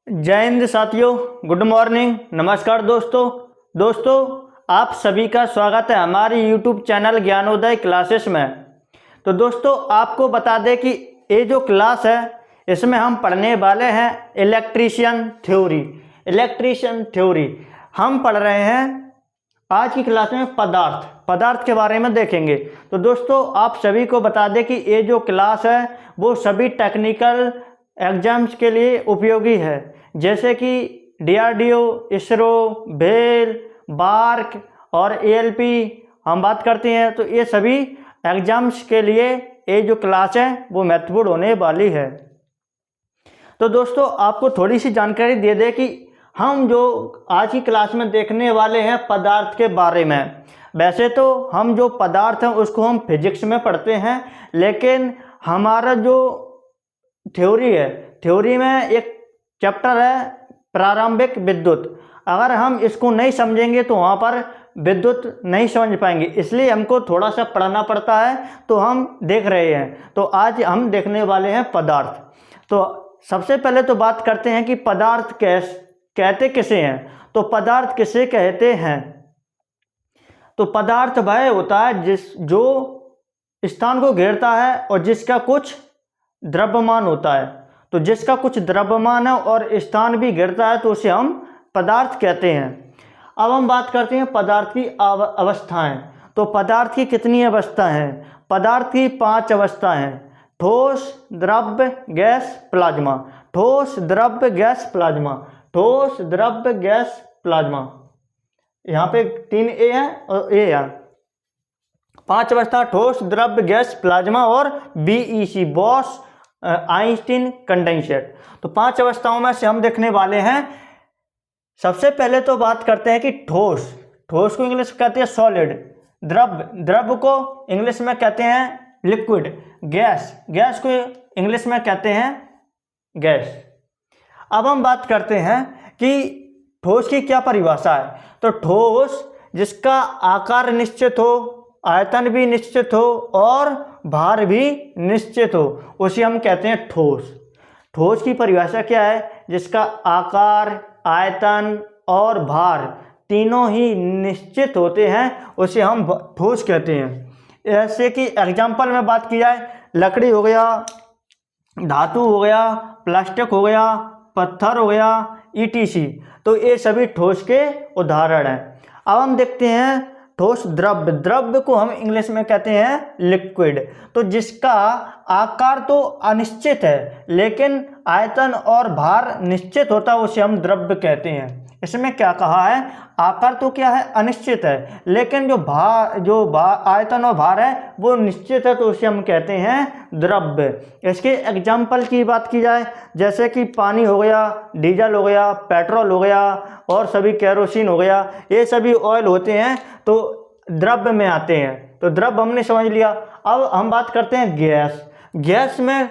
जय हिंद साथियों, good morning, नमस्कार दोस्तों आप सभी का स्वागत है हमारे यूट्यूब चैनल ज्ञानोदय क्लासेस में। तो दोस्तों आपको बता दें कि ये जो क्लास है इसमें हम पढ़ने वाले हैं इलेक्ट्रीशियन थ्योरी। हम पढ़ रहे हैं आज की क्लास में पदार्थ के बारे में देखेंगे। तो दोस्तों आप सभी को बता दें कि ये जो क्लास है वो सभी टेक्निकल एग्जाम्स के लिए उपयोगी है, जैसे कि डीआरडीओ, इसरो, भेल, बार्क और एएलपी हम बात करते हैं। तो ये सभी एग्जाम्स के लिए ये जो क्लास है वो महत्वपूर्ण होने वाली है। तो दोस्तों आपको थोड़ी सी जानकारी दे दें कि हम जो आज की क्लास में देखने वाले हैं पदार्थ के बारे में। वैसे तो हम जो पदार्थ हैं उसको हम फिजिक्स में पढ़ते हैं, लेकिन हमारा जो थ्योरी में एक चैप्टर है प्रारंभिक विद्युत। अगर हम इसको नहीं समझेंगे तो वहाँ पर विद्युत नहीं समझ पाएंगे, इसलिए हमको थोड़ा सा पढ़ना पड़ता है। तो हम देख रहे हैं, तो आज हम देखने वाले हैं पदार्थ। तो सबसे पहले तो बात करते हैं कि पदार्थ कहते किसे हैं। तो पदार्थ किसे कहते हैं? तो पदार्थ वह होता है जो स्थान को घेरता है और जिसका कुछ द्रव्यमान होता है। तो जिसका कुछ द्रव्यमान है और स्थान भी घेरता है तो उसे हम पदार्थ कहते हैं। अब हम बात करते हैं पदार्थ की अवस्थाएं। तो पदार्थ की कितनी अवस्था हैं? पदार्थ की 5 अवस्था हैं: ठोस, द्रव्य, गैस, प्लाज्मा। ठोस, द्रव्य, गैस, प्लाज्मा। ठोस, द्रव्य, गैस, प्लाज्मा। यहाँ पे 3 ए है और ए है। 5 अवस्था: ठोस, द्रव्य, गैस, प्लाज्मा और बीईसी, बॉस आइंस्टीन कंडेंसर। तो 5 अवस्थाओं में से हम देखने वाले हैं। सबसे पहले तो बात करते हैं कि ठोस को इंग्लिश में कहते हैं सॉलिड। द्रव्य को इंग्लिश में कहते हैं लिक्विड। गैस को इंग्लिश में कहते हैं गैस। अब हम बात करते हैं कि ठोस की क्या परिभाषा है। तो ठोस जिसका आकार निश्चित हो, आयतन भी निश्चित हो और भार भी निश्चित हो, उसे हम कहते हैं ठोस। ठोस की परिभाषा क्या है? जिसका आकार, आयतन और भार तीनों ही निश्चित होते हैं उसे हम ठोस कहते हैं। जैसे कि एग्जाम्पल में बात की जाए, लकड़ी हो गया, धातु हो गया, प्लास्टिक हो गया, पत्थर हो गया, ईटीसी। तो ये सभी ठोस के उदाहरण हैं। अब हम देखते हैं ठोस द्रव्य को हम इंग्लिश में कहते हैं लिक्विड। तो जिसका आकार तो अनिश्चित है लेकिन आयतन और भार निश्चित होता है उसे हम द्रव्य कहते हैं। इसमें क्या कहा है? आकार तो क्या है? अनिश्चित है, लेकिन जो आयतन और भार है वो निश्चित है, तो उसे हम कहते हैं द्रव्य। इसके एग्जाम्पल की बात की जाए, जैसे कि पानी हो गया, डीजल हो गया, पेट्रोल हो गया और सभी केरोसिन हो गया, ये सभी ऑयल होते हैं तो द्रव्य में आते हैं। तो द्रव्य हमने समझ लिया। अब हम बात करते हैं गैस में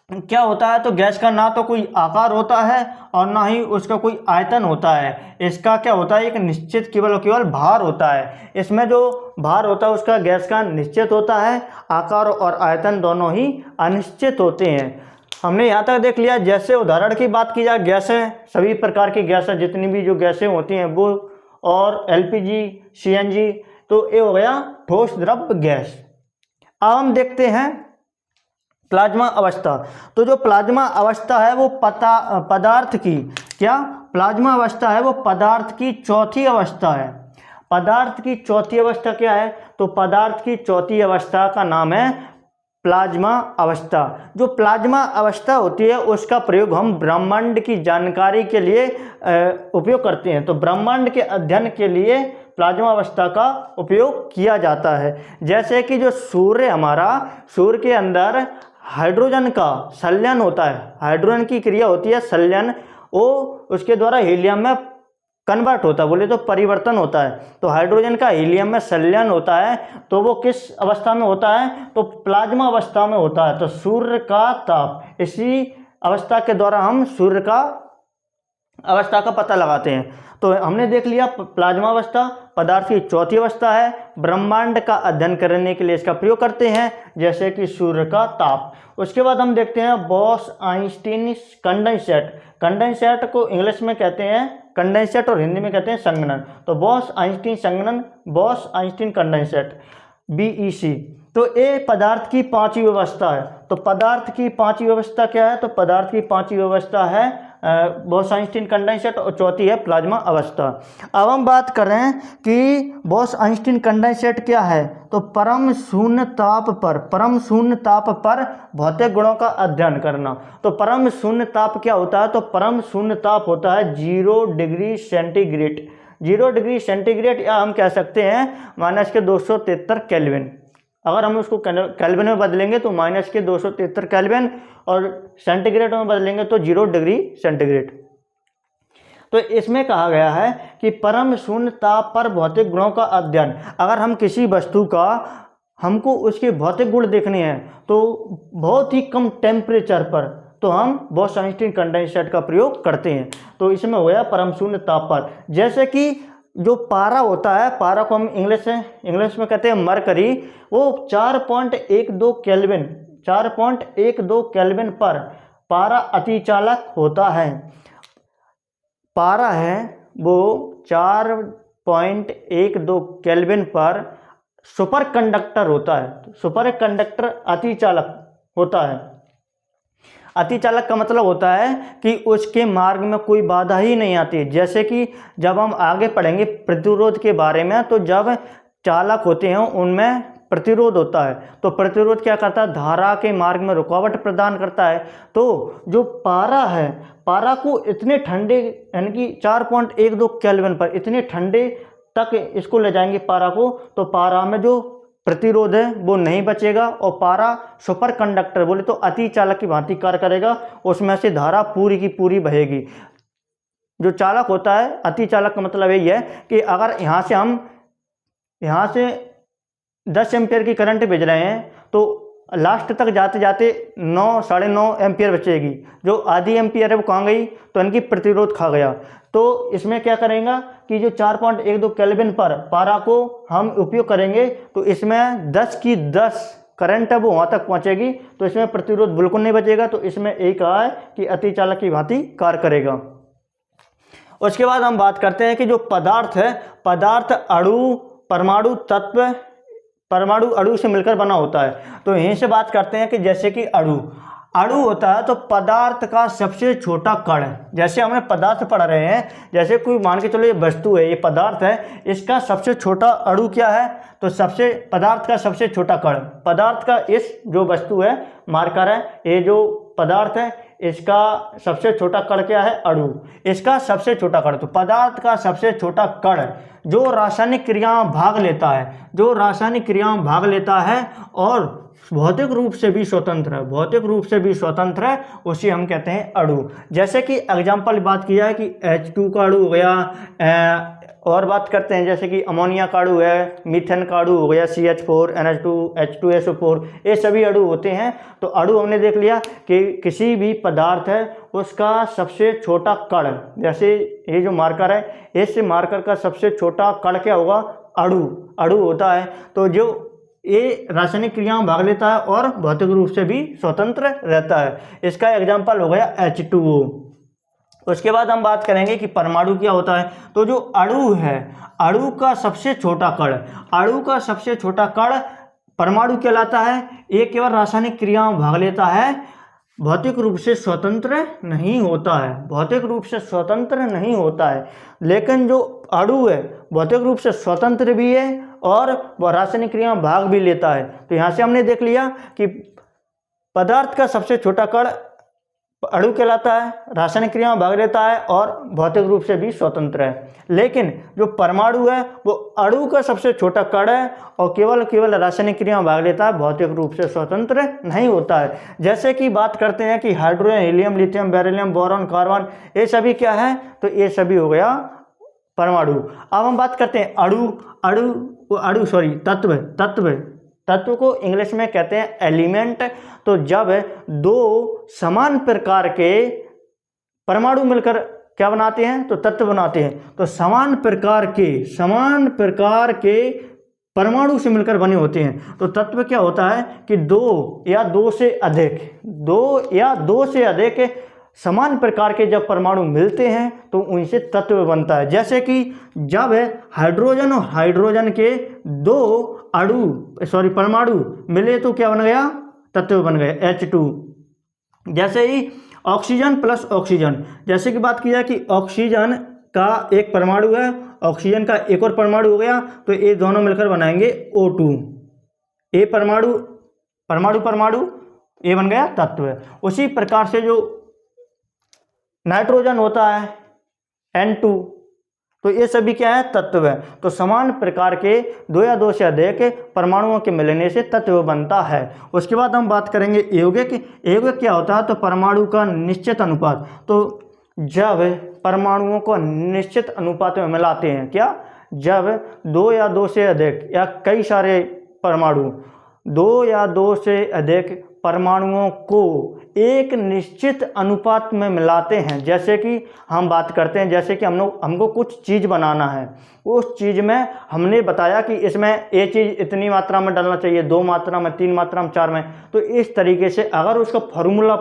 क्या होता है। तो गैस का ना तो कोई आकार होता है और ना ही उसका कोई आयतन होता है। इसका क्या होता है? एक निश्चित केवल भार होता है। इसमें जो भार होता है उसका गैस का निश्चित होता है, आकार और आयतन दोनों ही अनिश्चित होते हैं। हमने यहाँ तक देख लिया। जैसे उदाहरण की बात की जाए, गैसें, सभी प्रकार की गैसें, जितनी भी जो गैसें होती हैं वो, और एलपीजी, सीएनजी। तो ये हो गया ठोस, द्रव्य, गैस। अब हम देखते हैं प्लाज्मा अवस्था। तो जो प्लाज्मा अवस्था है वो पदार्थ की प्लाज्मा अवस्था है वो पदार्थ की चौथी अवस्था है। पदार्थ की चौथी अवस्था क्या है? तो पदार्थ की चौथी अवस्था का नाम है प्लाज्मा अवस्था। जो प्लाज्मा अवस्था होती है उसका प्रयोग हम ब्रह्मांड की जानकारी के लिए उपयोग करते हैं। तो ब्रह्मांड के अध्ययन के लिए प्लाज्मा अवस्था का उपयोग किया जाता है। जैसे कि जो सूर्य के अंदर हाइड्रोजन का संलयन होता है, हाइड्रोजन की क्रिया होती है संलयन, वो उसके द्वारा हीलियम में कन्वर्ट होता है, बोले तो परिवर्तन होता है। तो हाइड्रोजन का हीलियम में संलयन होता है, तो वो किस अवस्था में होता है? तो प्लाज्मा अवस्था में होता है। तो सूर्य का ताप, इसी अवस्था के द्वारा हम सूर्य का अवस्था का पता लगाते हैं। तो हमने देख लिया प्लाज्मा अवस्था। पदार्थ की चौथी अवस्था है। ब्रह्मांड का अध्ययन करने के लिए इसका प्रयोग करते हैं, जैसे कि सूर्य का ताप। उसके बाद हम देखते हैं बॉस आइंस्टीन कंडेंसेट। कंडेंसेट को इंग्लिश में कहते हैं कंडेंसेट और हिंदी में कहते हैं संघनन। तो बॉस आइंस्टीन संघनन, बॉस आइंस्टीन कंडेंसेट, BEC। तो ये पदार्थ की पांचवी व्यवस्था है। तो पदार्थ की पांचवी व्यवस्था क्या है? तो पदार्थ की पांचवी व्यवस्था है बॉस आइंस्टीन कंडेंसेट और चौथी है प्लाज्मा अवस्था। अब हम बात कर रहे हैं कि बॉस आइंस्टीन कंडेंसेट क्या है। तो परम शून्य ताप पर भौतिक गुणों का अध्ययन करना। तो परम शून्य ताप क्या होता है? तो परम शून्य ताप होता है 0 डिग्री सेंटीग्रेड। 0 डिग्री सेंटीग्रेड, या हम कह सकते हैं -273 केल्विन। अगर हम उसको केल्विन में बदलेंगे तो -273 केल्विन, और सेंटीग्रेड में बदलेंगे तो 0 डिग्री सेंटीग्रेड। तो इसमें कहा गया है कि परम शून्य ताप पर भौतिक गुणों का अध्ययन। अगर हम किसी वस्तु का, हमको उसके भौतिक गुण देखने हैं तो बहुत ही कम टेम्परेचर पर, तो हम बॉस आइंस्टीन कंडेंसेट का प्रयोग करते हैं। तो इसमें हो गया परम शून्य ताप पर। जैसे कि जो पारा होता है, पारा को हम इंग्लिश में कहते हैं मरकरी, वो 4.12 केल्विन पर पारा अतिचालक होता है। पारा है वो 4.12 केल्विन पर सुपर कंडक्टर होता है। सुपर कंडक्टर अतिचालक होता है। अतिचालक का मतलब होता है कि उसके मार्ग में कोई बाधा ही नहीं आती। जैसे कि जब हम आगे पढ़ेंगे प्रतिरोध के बारे में, तो जब चालक होते हैं उनमें प्रतिरोध होता है। तो प्रतिरोध क्या करता है? धारा के मार्ग में रुकावट प्रदान करता है। तो जो पारा है, पारा को इतने ठंडे, यानी कि 4.12 केल्विन पर इतने ठंडे तक इसको ले जाएंगे पारा को, तो पारा में जो प्रतिरोध है वो नहीं बचेगा, और पारा सुपर कंडक्टर बोले तो अति चालक की भांति कार्य करेगा। उसमें से धारा पूरी की पूरी बहेगी। जो चालक होता है, अति चालक का मतलब यही है कि अगर यहाँ से 10 एम्पियर की करंट भेज रहे हैं, तो लास्ट तक जाते जाते 9-9.5 एम्पियर बचेगी। जो आधी एम्पियर है वो कहाँ गई? तो इनकी प्रतिरोध खा गया। तो इसमें क्या करेंगे कि जो 4.12 केल्विन पर पारा को हम उपयोग करेंगे, तो इसमें 10 की 10 करंट है वो वहाँ तक पहुँचेगी। तो इसमें प्रतिरोध बिल्कुल नहीं बचेगा। तो इसमें एक कहा है कि अतिचालक की भांति कार्य करेगा। उसके बाद हम बात करते हैं कि जो पदार्थ है, पदार्थ अणु, परमाणु तत्व, परमाणु अणु से मिलकर बना होता है। तो यहीं से बात करते हैं कि जैसे कि अणु होता है तो पदार्थ का सबसे छोटा कण। जैसे हमें पदार्थ पढ़ रहे हैं, जैसे कोई मान के चलो ये वस्तु है, ये पदार्थ है, इसका सबसे छोटा अणु क्या है? तो पदार्थ का सबसे छोटा कण, पदार्थ का इस जो वस्तु है, मार्कर है, ये जो पदार्थ है, इसका सबसे छोटा कण क्या है? अणु। इसका सबसे छोटा कण, तो पदार्थ का सबसे छोटा कण जो रासायनिक क्रियाओं में भाग लेता है, और भौतिक रूप से भी स्वतंत्र है, उसे हम कहते हैं अणु। जैसे कि एग्जाम्पल बात किया है कि H2 का अणु हो गया, और बात करते हैं जैसे कि अमोनिया का अणु है, मीथेन का अणु हो गया, CH4, NH2, H2SO4, ये सभी अणु होते हैं। तो अणु हमने देख लिया कि किसी भी पदार्थ है उसका सबसे छोटा कण, जैसे ये जो मार्कर है, इस मार्कर का सबसे छोटा कण क्या होगा? अणु होता है। तो जो ये रासायनिक क्रिया में भाग लेता है और भौतिक रूप से भी स्वतंत्र रहता है। इसका एग्जाम्पल हो गया H2O। उसके बाद हम बात करेंगे कि परमाणु क्या होता है। तो जो अणु है, अणु का सबसे छोटा कण परमाणु कहलाता है। ये केवल रासायनिक क्रिया में भाग लेता है, भौतिक रूप से स्वतंत्र नहीं होता है। लेकिन जो अणु है भौतिक रूप से स्वतंत्र भी है और वह रासायनिक क्रिया में भाग भी लेता है। तो यहाँ से हमने देख लिया कि पदार्थ का सबसे छोटा कण अणु कहलाता है, रासायनिक क्रिया में भाग लेता है और भौतिक रूप से भी स्वतंत्र है। लेकिन जो परमाणु है वो अणु का सबसे छोटा कण है और केवल रासायनिक क्रिया में भाग लेता है, भौतिक रूप से स्वतंत्र नहीं होता है। जैसे कि बात करते हैं कि hydrogen, helium, lithium, beryllium, boron, carbon, ये सभी क्या है? तो ये सभी हो गया परमाणु। अब हम बात करते हैं तत्व को इंग्लिश में कहते हैं एलिमेंट। तो जब दो समान प्रकार के परमाणु मिलकर क्या बनाते हैं, तो तत्व बनाते हैं। तो समान प्रकार के परमाणु से मिलकर बने होते हैं। तो तत्व क्या होता है कि दो या दो से अधिक समान प्रकार के जब परमाणु मिलते हैं तो उनसे तत्व बनता है। जैसे कि जब हाइड्रोजन और हाइड्रोजन के दो परमाणु मिले तो क्या बन गया, तत्व बन गया H2। जैसे ही ऑक्सीजन प्लस ऑक्सीजन, जैसे कि बात की जाए कि ऑक्सीजन का एक परमाणु है, ऑक्सीजन का एक और परमाणु हो गया, तो ये दोनों मिलकर बनाएंगे O2। ये परमाणु ये बन गया तत्व। उसी प्रकार से जो नाइट्रोजन होता है N2, तो ये सभी क्या है, तत्व है। तो समान प्रकार के दो या दो से अधिक परमाणुओं के मिलने से तत्व बनता है। उसके बाद हम बात करेंगे यौगिक। यौगिक क्या होता है, तो परमाणु का निश्चित अनुपात। तो जब परमाणुओं को निश्चित अनुपात में मिलाते हैं, क्या, जब दो या दो से अधिक या कई सारे परमाणु दो या दो से अधिक परमाणुओं को एक निश्चित अनुपात में मिलाते हैं। जैसे कि हम बात करते हैं, जैसे कि हमको कुछ चीज़ बनाना है, उस चीज़ में हमने बताया कि इसमें ये चीज़ इतनी मात्रा में डालना चाहिए, 2 मात्रा में, 3 मात्रा में, 4 में। तो इस तरीके से अगर उसका फॉर्मूला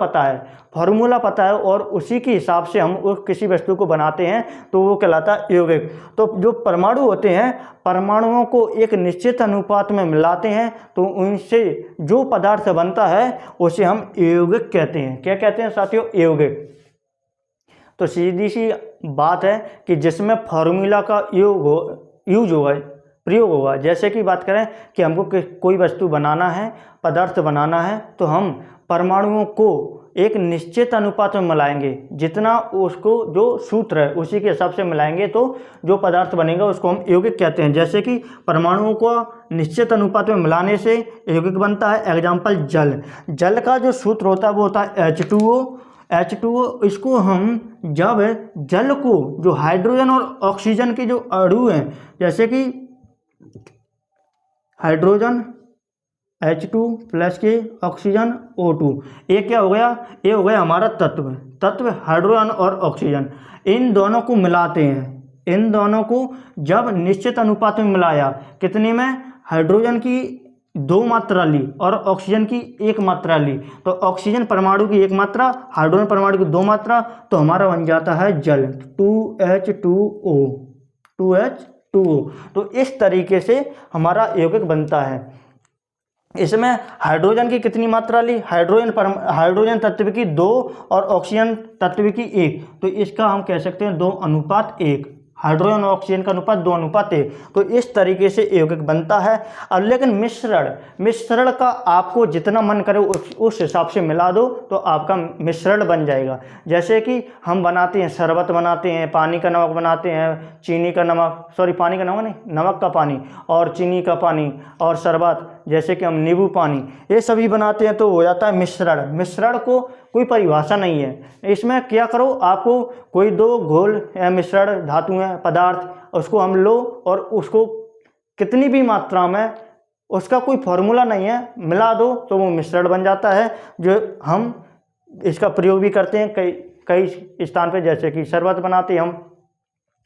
पता है और उसी के हिसाब से हम उस किसी वस्तु को बनाते हैं तो वो कहलाता है यौगिक। तो जो परमाणु होते हैं, परमाणुओं को एक निश्चित अनुपात में मिलाते हैं तो उनसे जो पदार्थ बनता है उसे हम यौगिक कहते हैं। क्या कहते हैं साथियों, यौगिक। तो सीधी सी बात है कि जिसमें फार्मूला का प्रयोग होगा। जैसे कि बात करें कि हमको कोई वस्तु बनाना है, पदार्थ बनाना है, तो हम परमाणुओं को एक निश्चित अनुपात में मिलाएंगे, जितना उसको जो सूत्र है उसी के हिसाब से मिलाएंगे तो जो पदार्थ बनेगा उसको हम यौगिक कहते हैं। जैसे कि परमाणुओं को निश्चित अनुपात में मिलाने से यौगिक बनता है। एग्जाम्पल जल का जो सूत्र होता है वो होता है H2O। इसको हम जब जल को, जो हाइड्रोजन और ऑक्सीजन के जो अणु हैं, जैसे कि हाइड्रोजन H2 प्लस के ऑक्सीजन O2, ये क्या हो गया, ये हो गया हमारा तत्व हाइड्रोजन और ऑक्सीजन। इन दोनों को मिलाते हैं, इन दोनों को जब निश्चित अनुपात में मिलाया, कितने में, हाइड्रोजन की 2 मात्रा ली और ऑक्सीजन की 1 मात्रा ली, तो ऑक्सीजन परमाणु की 1 मात्रा, हाइड्रोजन परमाणु की 2 मात्रा, तो हमारा बन जाता है जल, 2H2O। तो इस तरीके से हमारा यौगिक बनता है। इसमें हाइड्रोजन की कितनी मात्रा ली, हाइड्रोजन तत्व की 2 और ऑक्सीजन तत्व की 1, तो इसका हम कह सकते हैं 2:1। हाइड्रोजन और ऑक्सीजन का अनुपात 2:1। तो इस तरीके से यौगिक बनता है। अब लेकिन मिश्रण का आपको जितना मन करे उस हिसाब से मिला दो तो आपका मिश्रण बन जाएगा। जैसे कि हम बनाते हैं, शरबत बनाते हैं, पानी का नमक बनाते हैं, नमक का पानी और चीनी का पानी और शरबत, जैसे कि हम नींबू पानी, ये सभी बनाते हैं तो हो जाता है मिश्रण को कोई परिभाषा नहीं है। इसमें क्या करो, आपको कोई 2 घोल या मिश्रण धातु हैं, पदार्थ, उसको हम लो और उसको कितनी भी मात्रा में, उसका कोई फॉर्मूला नहीं है, मिला दो तो वो मिश्रण बन जाता है। जो हम इसका प्रयोग भी करते हैं कई स्थान पे, जैसे कि शरबत बनाते हैं, हम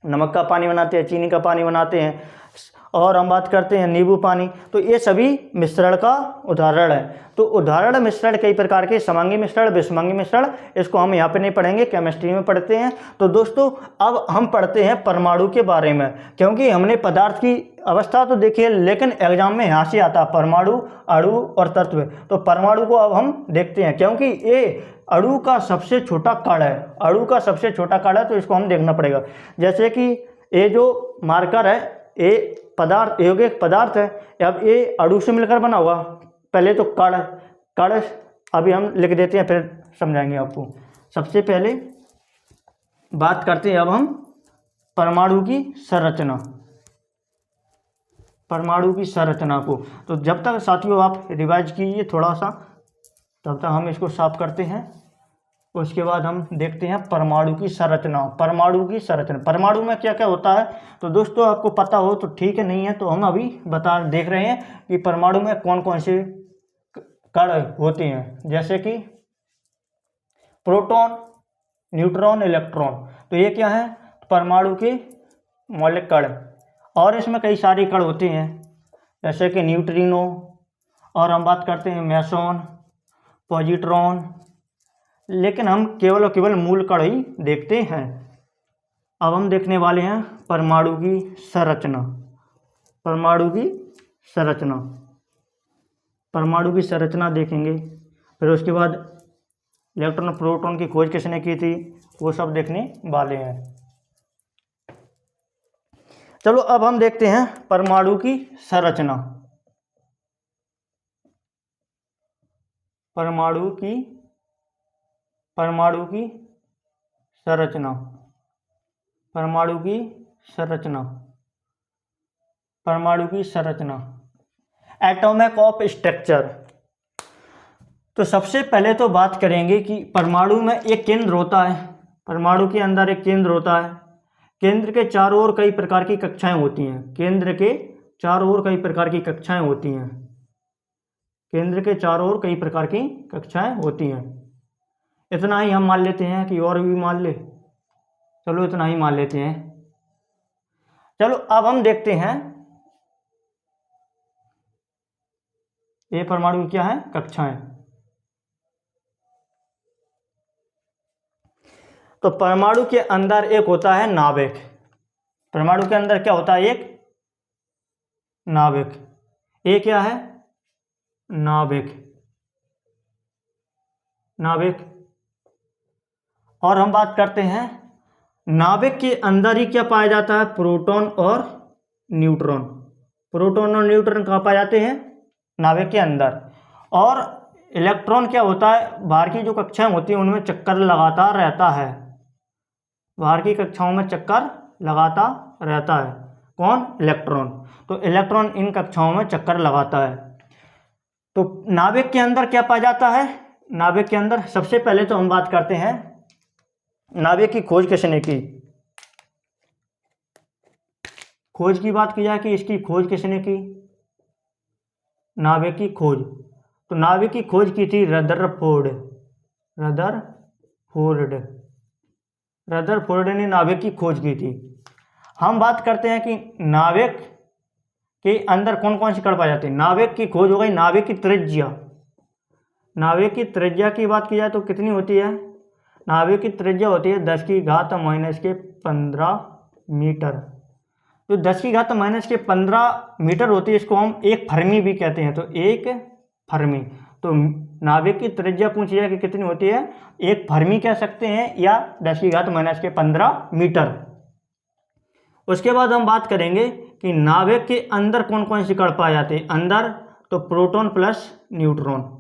नमक का पानी बनाते हैं, चीनी का पानी बनाते हैं, और हम बात करते हैं नींबू पानी। तो ये सभी मिश्रण का उदाहरण है। तो उदाहरण मिश्रण कई प्रकार के, समांगी मिश्रण, विषमांगी मिश्रण, इसको हम यहाँ पे नहीं पढ़ेंगे, केमिस्ट्री में पढ़ते हैं। तो दोस्तों अब हम पढ़ते हैं परमाणु के बारे में, क्योंकि हमने पदार्थ की अवस्था तो देखी है, लेकिन एग्जाम में यहाँ से आता है परमाणु, अणु और तत्व। तो परमाणु को अब हम देखते हैं, क्योंकि ये अणु का सबसे छोटा कण है, तो इसको हम देखना पड़ेगा। जैसे कि ये जो मार्कर है, ये यौगिक पदार्थ है। अब ये अणु से मिलकर बना हुआ, पहले तो कण अभी हम लिख देते हैं, फिर समझाएंगे आपको। सबसे पहले बात करते हैं अब हम परमाणु की संरचना को। तो जब तक साथियों आप रिवाइज कीजिए थोड़ा सा, तब तक हम इसको साफ करते हैं। उसके बाद हम देखते हैं परमाणु की संरचना। परमाणु में क्या क्या होता है, तो दोस्तों आपको पता हो तो ठीक है, नहीं है तो हम अभी देख रहे हैं कि परमाणु में कौन कौन से कण होते हैं। जैसे कि प्रोटॉन, न्यूट्रॉन, इलेक्ट्रॉन। तो ये क्या है, परमाणु के मौलिक कण। और इसमें कई सारे कण होते हैं जैसे कि न्यूट्रिनो, और हम बात करते हैं मेसॉन, पॉजिट्रॉन, लेकिन हम केवल और केवल मूल कण ही देखते हैं। अब हम देखने वाले हैं परमाणु की संरचना। परमाणु की संरचना, परमाणु की संरचना देखेंगे। फिर उसके बाद इलेक्ट्रॉन प्रोटॉन की खोज किसने की थी, वो सब देखने वाले हैं। चलो अब हम देखते हैं परमाणु की संरचना। परमाणु की संरचना, परमाणु की संरचना, परमाणु की संरचना, एटॉमिक ऑफ स्ट्रक्चर। तो सबसे पहले तो बात करेंगे कि परमाणु में एक केंद्र होता है, परमाणु के अंदर एक केंद्र होता है। केंद्र के चारों ओर कई प्रकार की कक्षाएं होती हैं, केंद्र के चारों ओर कई प्रकार की कक्षाएं होती हैं, केंद्र के चारों ओर कई प्रकार की कक्षाएं होती हैं। इतना ही हम मान लेते हैं कि और भी मान ले, चलो इतना ही मान लेते हैं। चलो अब हम देखते हैं ये परमाणु की क्या है, कक्षाएं। तो परमाणु के अंदर एक होता है नाभिक। परमाणु के अंदर क्या होता है, एक नाभिक। ये क्या है, नाभिक, नाभिक। और हम बात करते हैं नाभिक के अंदर ही क्या पाया जाता है, प्रोटॉन और न्यूट्रॉन। प्रोटॉन और न्यूट्रॉन कहाँ पाए जाते हैं, नाभिक के अंदर। और इलेक्ट्रॉन क्या होता है, बाहर की जो कक्षाएं होती हैं उनमें चक्कर लगाता रहता है, बाहर की कक्षाओं में चक्कर लगाता रहता है। कौन, इलेक्ट्रॉन। तो इलेक्ट्रॉन इन कक्षाओं में चक्कर लगाता है। तो नाभिक के अंदर क्या पाया जाता है, नाभिक के अंदर सबसे पहले तो हम बात करते हैं नाभिक की खोज किसने की। खोज की बात की जाए कि इसकी खोज किसने की, नाभिक की खोज। तो नाभिक की खोज की थी रदरफोर्ड, रदरफोर्ड ने नाभिक की खोज की थी। हम बात करते हैं कि नाभिक के अंदर कौन कौन से कण पाए जाते हैं। नाभिक की खोज हो गई, नाभिक की त्रिज्या। नाभिक की त्रिज्या की बात की जाए तो कितनी होती है, नाभिक की त्रिज्या होती है 10⁻⁻15 मीटर। जो 10⁻⁻15 मीटर होती है इसको हम एक फर्मी भी कहते हैं। तो एक फर्मी, तो नाभिक की त्रिज्या पूछी जाए कि कितनी होती है, एक फर्मी कह सकते हैं या 10⁻⁻15 मीटर। उसके बाद हम बात करेंगे कि नाभिक के अंदर कौन कौन से कण पाए जाते हैं। अंदर तो प्रोटॉन प्लस न्यूट्रॉन।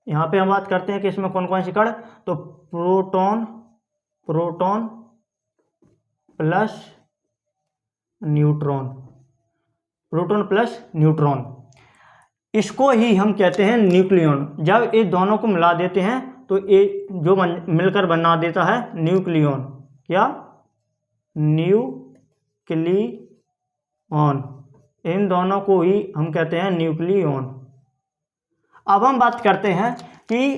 यहाँ पे हम बात करते हैं कि इसमें कौन कौन से कण, तो proton plus neutron, proton plus neutron. इसको ही हम कहते हैं न्यूक्लियॉन। जब ये दोनों को मिला देते हैं तो ये जो मिलकर बना देता है न्यूक्लियॉन। क्या, न्यूक्लियॉन। इन दोनों को ही हम कहते हैं न्यूक्लियॉन। अब हम बात करते हैं कि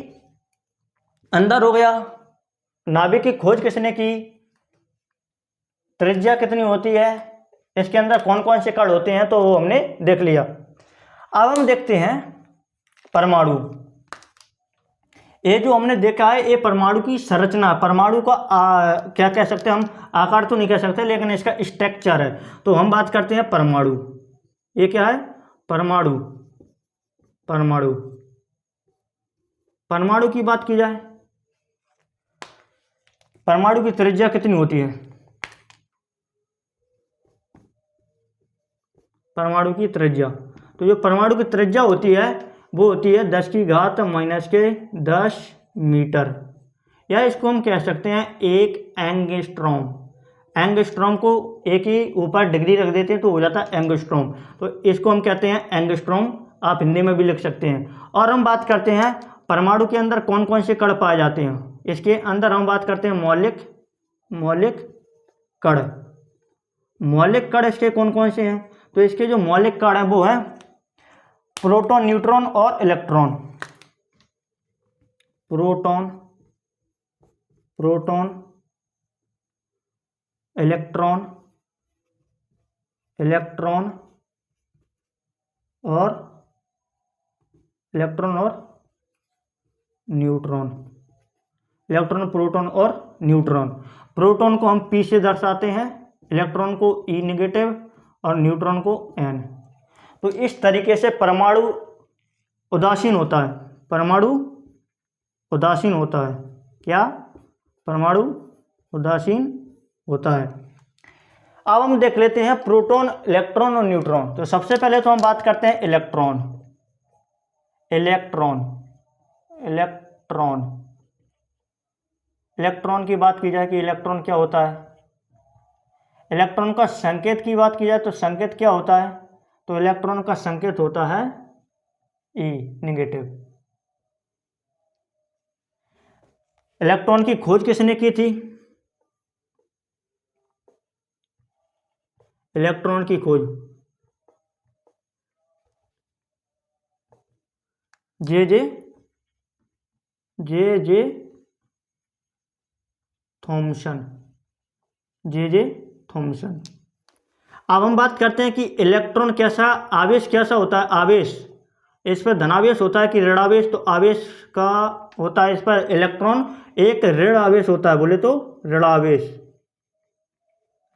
अंदर हो गया, नाभिक की खोज किसने की, त्रिज्या कितनी होती है, इसके अंदर कौन कौन से कण होते हैं, तो वो हमने देख लिया। अब हम देखते हैं परमाणु। ये जो हमने देखा है ये परमाणु की संरचना, परमाणु का क्या कह सकते हैं हम, आकार तो नहीं कह सकते लेकिन इसका स्ट्रक्चर है। तो हम बात करते हैं परमाणु। ये क्या है, परमाणु। परमाणु, परमाणु की बात की जाए, परमाणु की त्रिज्या कितनी होती है, परमाणु की त्रिज्या। तो जो परमाणु की त्रिज्या होती है वो होती है 10⁻⁻10 मीटर, या इसको हम कह सकते हैं एक एंगस्ट्रॉम। एंगस्ट्रॉम को एक ही ऊपर डिग्री रख देते हैं तो हो जाता है एंगस्ट्रॉम। तो इसको हम कहते हैं एंगस्ट्रॉम, आप हिंदी में भी लिख सकते हैं। और हम बात करते हैं परमाणु के अंदर कौन कौन से कण पाए जाते हैं। इसके अंदर हम बात करते हैं मौलिक कण। मौलिक कण इसके कौन कौन से हैं, तो इसके जो मौलिक कण हैं वो है प्रोटॉन, न्यूट्रॉन और electron. Proton proton, electron, electron और न्यूट्रॉन। इलेक्ट्रॉन, प्रोटॉन और न्यूट्रॉन। प्रोटॉन को हम P से दर्शाते हैं, इलेक्ट्रॉन को E नेगेटिव और न्यूट्रॉन को N। तो इस तरीके से परमाणु उदासीन होता है। परमाणु उदासीन होता है। क्या? परमाणु उदासीन होता है। अब हम देख लेते हैं प्रोटॉन, इलेक्ट्रॉन और न्यूट्रॉन। तो सबसे पहले तो हम बात करते हैं इलेक्ट्रॉन। इलेक्ट्रॉन, इलेक्ट्रॉन, इलेक्ट्रॉन की बात की जाए कि इलेक्ट्रॉन क्या होता है। इलेक्ट्रॉन का संकेत की बात की जाए तो संकेत क्या होता है? तो इलेक्ट्रॉन का संकेत होता है E नेगेटिव। इलेक्ट्रॉन की खोज किसने की थी? इलेक्ट्रॉन की खोज जे जे थॉमसन। J Thomson. अब हम बात करते हैं कि इलेक्ट्रॉन कैसा, आवेश कैसा होता है। आवेश, इस पर धनावेश होता है कि ऋणावेश? तो आवेश का होता है इस पर इलेक्ट्रॉन एक ऋण आवेश होता है। बोले तो ऋणावेश,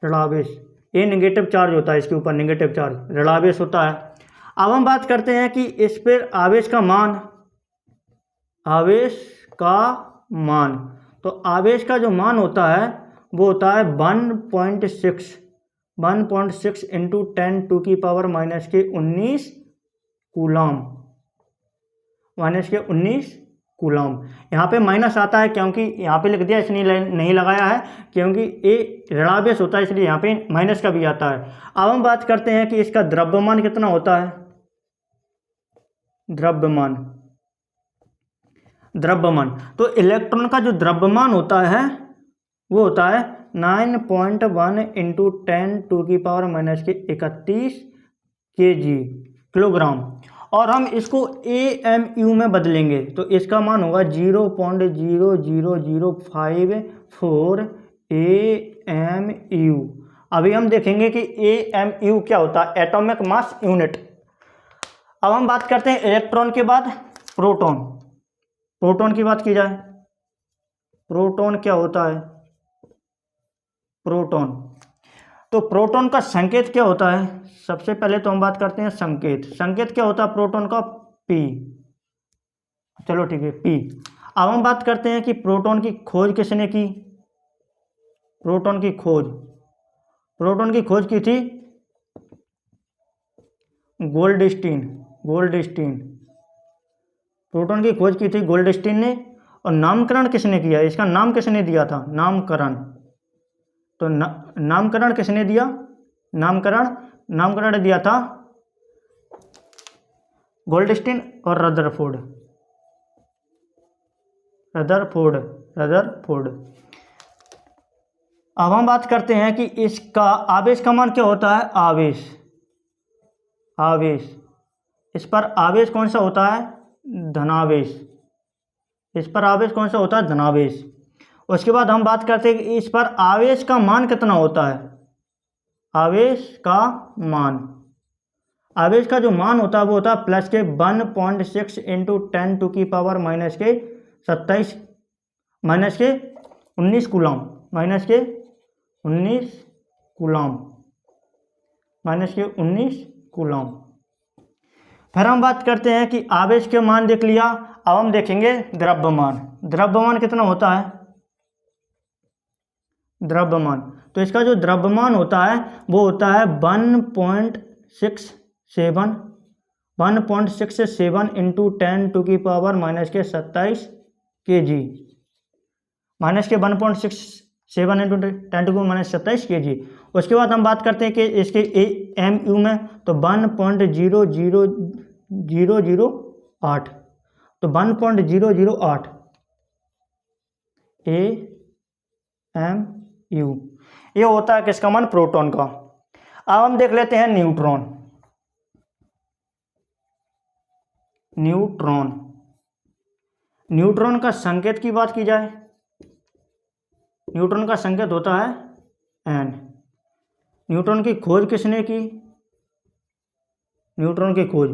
ऋणावेश। ये नेगेटिव चार्ज होता है, इसके ऊपर नेगेटिव चार्ज, ऋणावेश होता है। अब हम बात करते हैं कि इस पर आवेश का मान, आवेश का मान। तो आवेश का जो मान होता है वो होता है 1.6 इंटू 10⁻⁻⁻⁰ कूलम, -19 कूलम। यहाँ पे माइनस आता है क्योंकि यहाँ पे लिख दिया, इसलिए नहीं लगाया है क्योंकि ये ऋणावेश होता है, इसलिए यहाँ पे माइनस का भी आता है। अब हम बात करते हैं कि इसका द्रव्यमान कितना होता है। द्रव्यमान, द्रव्यमान। तो इलेक्ट्रॉन का जो द्रव्यमान होता है वो होता है 9.1 इंटू 10⁻⁻31 kg, किलोग्राम। और हम इसको AMU में बदलेंगे तो इसका मान होगा 0.00054 AMU। अभी हम देखेंगे कि AMU क्या होता है, एटॉमिक मास यूनिट। अब हम बात करते हैं इलेक्ट्रॉन के बाद प्रोटॉन। प्रोटॉन की बात की जाए, प्रोटॉन क्या होता है? प्रोटॉन, तो प्रोटॉन का संकेत क्या होता है? सबसे पहले तो हम बात करते हैं संकेत। संकेत क्या होता है प्रोटॉन का? P। चलो ठीक है, P। अब हम बात करते हैं कि प्रोटॉन की खोज किसने की? प्रोटॉन की खोज, प्रोटॉन की खोज की थी गोल्डस्टीन। गोल्डस्टीन, प्रोटॉन की खोज की थी गोल्डस्टीन ने। और नामकरण किसने किया? इसका नाम किसने दिया था? नामकरण। तो नामकरण किसने दिया? नामकरण दिया था गोल्डस्टीन और रदरफोर्ड। रदरफोर्ड। अब हम बात करते हैं कि इसका आवेश का मान क्या होता है? आवेश। इस पर आवेश कौन सा होता है? धनावेश। इस पर आवेश कौन सा होता है? धनावेश। उसके बाद हम बात करते हैं कि इस पर आवेश का मान कितना होता है? आवेश का मान, आवेश का जो मान होता है वो होता है प्लस के 1.6 इंटू 10⁻⁻⁻27 -19 कूलम, -19 कूलम। फिर हम बात करते हैं कि आवेश के मान देख लिया। अब हम देखेंगे द्रव्यमान। द्रव्यमान कितना होता है? द्रव्यमान, तो इसका जो द्रव्यमान होता है वो होता है 1.67 इंटू 10⁻⁻⁻27 kg, -1.67 इंटू 10⁻⁻27 kg। उसके बाद हम बात करते हैं कि इसके AMU में, तो 1.0008, तो 1.008 AMU ये होता है किसका मान? प्रोटॉन का। अब हम देख लेते हैं न्यूट्रॉन। न्यूट्रॉन का संकेत की बात की जाए न्यूट्रॉन का संकेत होता है n। न्यूट्रॉन की खोज किसने की? न्यूट्रॉन की खोज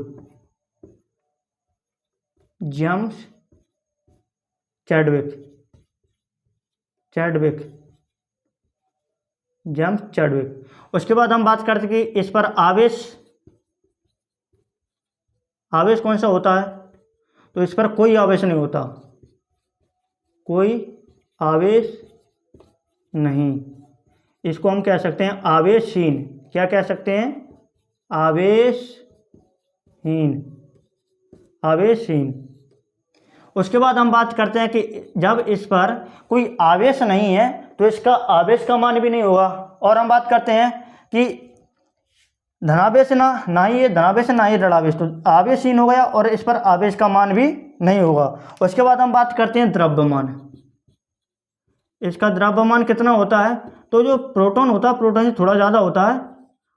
जेम्स चैडविक, जेम्स चैडविक। उसके बाद हम बात करते कि इस पर आवेश कौन सा होता है? तो इस पर कोई आवेश नहीं होता, कोई आवेश नहीं। इसको हम कह सकते हैं आवेशहीन। क्या कह सकते हैं? आवेशहीन। उसके बाद हम बात करते हैं कि जब इस पर कोई आवेश नहीं है तो इसका आवेश का मान भी नहीं होगा। और हम बात करते हैं कि धनावेश ना ही ऋणावेश, तो आवेशहीन हो गया और इस पर आवेश का मान भी नहीं होगा। उसके बाद हम बात करते हैं द्रव्यमान। इसका द्रव्यमान कितना होता है? तो जो प्रोटॉन होता है, प्रोटॉन से थोड़ा ज़्यादा होता है,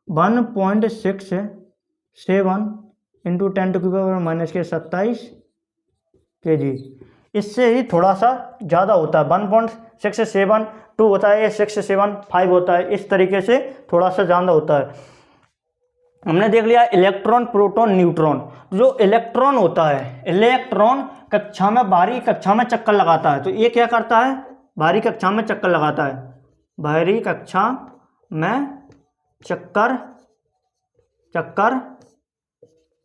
1.67 × 10⁻⁻27 kg। इससे ही थोड़ा सा ज़्यादा होता है, 1.672 होता है, 675 होता है, इस तरीके से थोड़ा सा ज़्यादा होता है। हमने देख लिया इलेक्ट्रॉन, प्रोटॉन, न्यूट्रॉन। जो इलेक्ट्रॉन होता है, इलेक्ट्रॉन बाहरी कक्षा में चक्कर लगाता है। तो ये क्या करता है? बाहरी कक्षा में चक्कर लगाता है, बाहरी कक्षा में चक्कर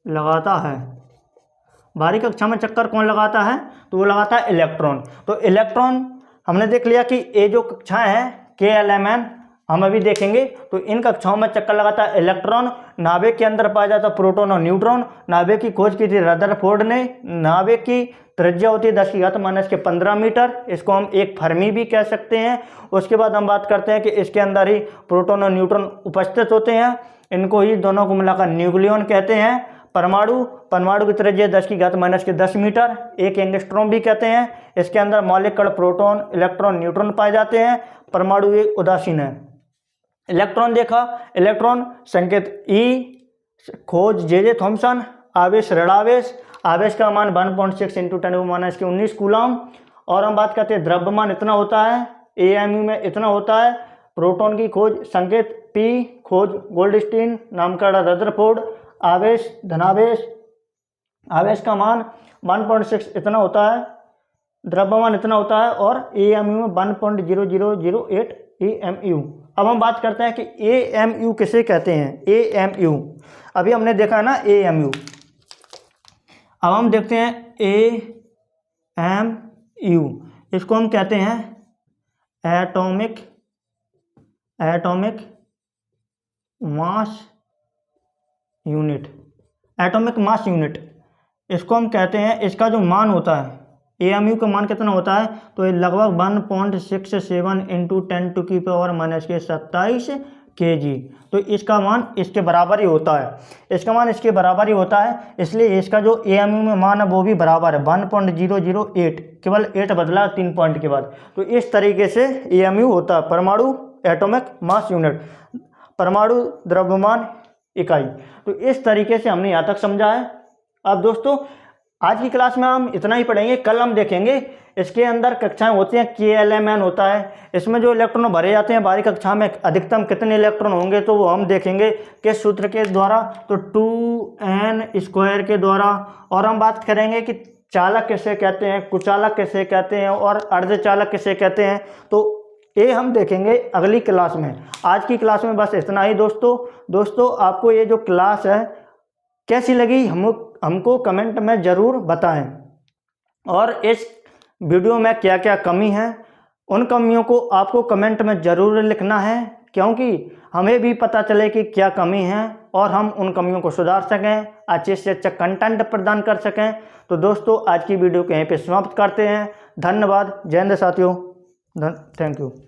लगाता है। बाहरी कक्षा में चक्कर कौन लगाता है? तो वो लगाता है इलेक्ट्रॉन। तो इलेक्ट्रॉन हमने देख लिया कि ये जो कक्षाएं हैं KLMN हम अभी देखेंगे, तो इन कक्षाओं में चक्कर लगाता है इलेक्ट्रॉन। नाभिक के अंदर पाया जाता है प्रोटॉन और न्यूट्रॉन। नाभिक की खोज की थी रदरफोर्ड ने। नाभिक की त्रिज्या होती है 10⁻⁻15 मीटर। इसको हम एक फर्मी भी कह सकते हैं। उसके बाद हम बात करते हैं कि इसके अंदर ही प्रोटॉन और न्यूट्रॉन उपस्थित होते हैं। इनको ही दोनों को मिलाकर न्यूक्लियॉन कहते हैं। परमाणु की त्रिज्या 10⁻10 मीटर, एक एंगस्ट्रॉम भी कहते हैं। इसके अंदर मौलिक कण प्रोटॉन, इलेक्ट्रॉन, न्यूट्रॉन पाए जाते हैं। परमाणु एक उदासीन है। इलेक्ट्रॉन देखा, इलेक्ट्रॉन संकेत E, खोज J.J. थॉमसन, आवेश ऋणावेश, आवेश का मान 1.6 × 10⁻⁻19 कूलम। और हम बात करते हैं द्रव्यमान इतना होता है, AMU में इतना होता है। प्रोटॉन की खोज संकेत P, खोज गोल्डस्टीन, नामकरण रदरफोर्ड, आवेश धनावेश, आवेश का मान 1.6 इतना होता है, द्रव्यमान इतना होता है, और AMU में 1.0008 AMU। अब हम बात करते हैं कि AMU किसे कहते हैं। AMU अभी हमने देखा है ना AMU। अब हम देखते हैं AMU। इसको हम कहते हैं atomic mass unit. Atomic mass unit इसको हम कहते हैं। इसका जो मान होता है, AMU का मान कितना होता है? तो ये लगभग 1.67 × 10⁻⁻27 kg। तो इसका मान इसके बराबर ही होता है, इसलिए इसका जो AMU में मान है वो भी बराबर है, 1.008, केवल 8 बदला 3 पॉइंट के बाद। तो इस तरीके से AMU होता है, परमाणु एटॉमिक मास यूनिट, परमाणु द्रव्यमान इकाई। तो इस तरीके से हमने यहाँ तक समझा है। अब दोस्तों आज की क्लास में हम इतना ही पढ़ेंगे। कल हम देखेंगे इसके अंदर कक्षाएं होती हैं, KLMN होता है। इसमें जो इलेक्ट्रॉन भरे जाते हैं बाहरी कक्षा में, अधिकतम कितने इलेक्ट्रॉन होंगे तो वो हम देखेंगे किस सूत्र के द्वारा, तो 2n² के द्वारा। और हम बात करेंगे कि चालक किसे कहते हैं, कुचालक किसे कहते हैं, और अर्धचालक किसे कहते हैं। तो ये हम देखेंगे अगली क्लास में। आज की क्लास में बस इतना ही दोस्तों आपको ये जो क्लास है कैसी लगी हमको कमेंट में ज़रूर बताएं। और इस वीडियो में क्या क्या कमी है, उन कमियों को आपको कमेंट में ज़रूर लिखना है, क्योंकि हमें भी पता चले कि क्या कमी है और हम उन कमियों को सुधार सकें, अच्छे से अच्छा कंटेंट प्रदान कर सकें। तो दोस्तों आज की वीडियो को यहीं पे समाप्त करते हैं। धन्यवाद। जय हिंद साथियों। Thank you.